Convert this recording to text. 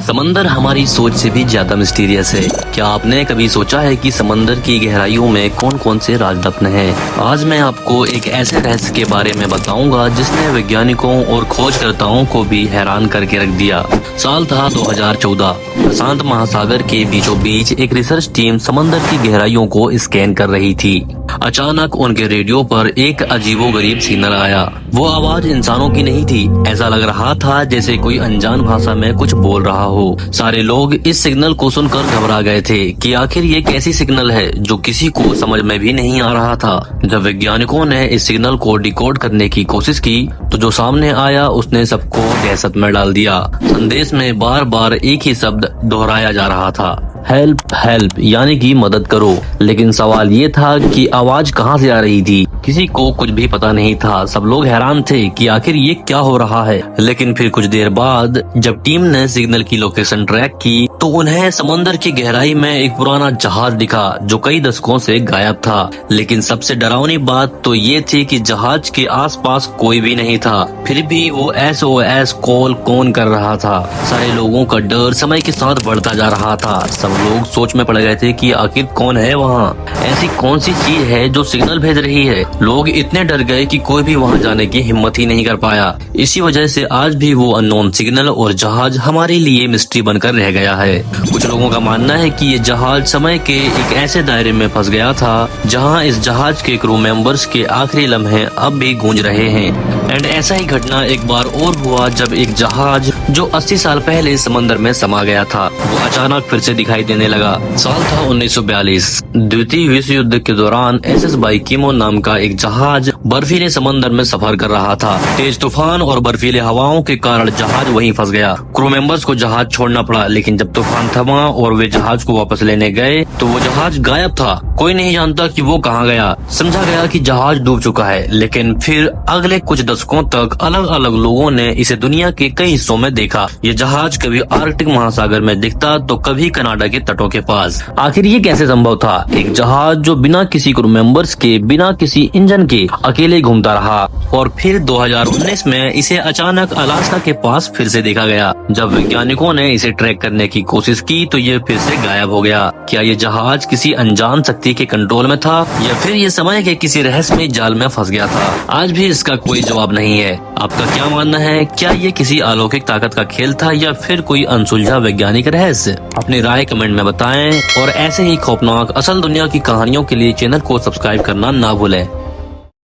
समंदर हमारी सोच से भी ज्यादा मिस्टीरियस है। क्या आपने कभी सोचा है कि समंदर की गहराइयों में कौन कौन से राज दफन हैं? आज मैं आपको एक ऐसे रहस्य के बारे में बताऊंगा जिसने वैज्ञानिकों और खोजकर्ताओं को भी हैरान करके रख दिया। साल था 2014। प्रशांत महासागर के बीचों बीच एक रिसर्च टीम समंदर की गहराइयों को स्कैन कर रही थी। अचानक उनके रेडियो पर एक अजीबोगरीब सिग्नल आया। वो आवाज इंसानों की नहीं थी। ऐसा लग रहा था जैसे कोई अनजान भाषा में कुछ बोल रहा हो। सारे लोग इस सिग्नल को सुनकर घबरा गए थे कि आखिर ये कैसी सिग्नल है जो किसी को समझ में भी नहीं आ रहा था। जब वैज्ञानिकों ने इस सिग्नल को डिकोड करने की कोशिश की तो जो सामने आया उसने सबको दहशत में डाल दिया। संदेश में बार बार एक ही शब्द दोहराया जा रहा था, हेल्प हेल्प, यानी कि मदद करो। लेकिन सवाल ये था कि आवाज कहाँ से आ रही थी। किसी को कुछ भी पता नहीं था। सब लोग हैरान थे कि आखिर ये क्या हो रहा है। लेकिन फिर कुछ देर बाद जब टीम ने सिग्नल की लोकेशन ट्रैक की तो उन्हें समंदर की गहराई में एक पुराना जहाज दिखा जो कई दशकों से गायब था। लेकिन सबसे डरावनी बात तो ये थी कि जहाज के आसपास कोई भी नहीं था। फिर भी वो SOS कॉल कौन कर रहा था। सारे लोगों का डर समय के साथ बढ़ता जा रहा था। सब लोग सोच में पड़ गए थे कि आखिर कौन है वहाँ, ऐसी कौन सी चीज है जो सिग्नल भेज रही है। लोग इतने डर गए कि कोई भी वहाँ जाने की हिम्मत ही नहीं कर पाया। इसी वजह से आज भी वो अननोन सिग्नल और जहाज हमारे लिए मिस्ट्री बनकर रह गया है। कुछ लोगों का मानना है कि ये जहाज समय के एक ऐसे दायरे में फंस गया था जहाँ इस जहाज के क्रू मेंबर्स के आखिरी लम्हे अब भी गूंज रहे हैं। एंड ऐसा ही घटना एक बार और हुआ जब एक जहाज जो 80 साल पहले समंदर में समा गया था वो अचानक फिर से दिखाई देने लगा। साल था 1942। द्वितीय विश्व युद्ध के दौरान SS बाइकीमो नाम का एक जहाज बर्फीले समंदर में सफर कर रहा था। तेज तूफान और बर्फीले हवाओं के कारण जहाज वहीं फंस गया। क्रू मेंबर्स को जहाज छोड़ना पड़ा। लेकिन जब तूफान थमा और वे जहाज को वापस लेने गए तो वो जहाज गायब था। कोई नहीं जानता कि वो कहाँ गया। समझा गया कि जहाज डूब चुका है। लेकिन फिर अगले कुछ दशकों तक अलग अलग लोगों ने इसे दुनिया के कई हिस्सों में देखा। ये जहाज कभी आर्कटिक महासागर में दिखता तो कभी कनाडा के तटों के पास। आखिर ये कैसे संभव था? एक जहाज जो बिना किसी क्रू मेंबर्स के, बिना किसी इंजन के अकेले घूमता रहा और फिर 2019 में इसे अचानक अलास्का के पास फिर से देखा गया। जब वैज्ञानिकों ने इसे ट्रैक करने की कोशिश की तो ये फिर से गायब हो गया। क्या ये जहाज किसी अनजान शक्ति के कंट्रोल में था या फिर ये समय के किसी रहस्यमय जाल में फंस गया था? आज भी इसका कोई जवाब नहीं है। आपका क्या मानना है? क्या ये किसी अलौकिक ताकत का खेल था या फिर कोई अनसुलझा वैज्ञानिक रहस्य? अपनी राय कमेंट में बताएं और ऐसे ही खौफनाक असल दुनिया की कहानियों के लिए चैनल को सब्सक्राइब करना ना भूलें।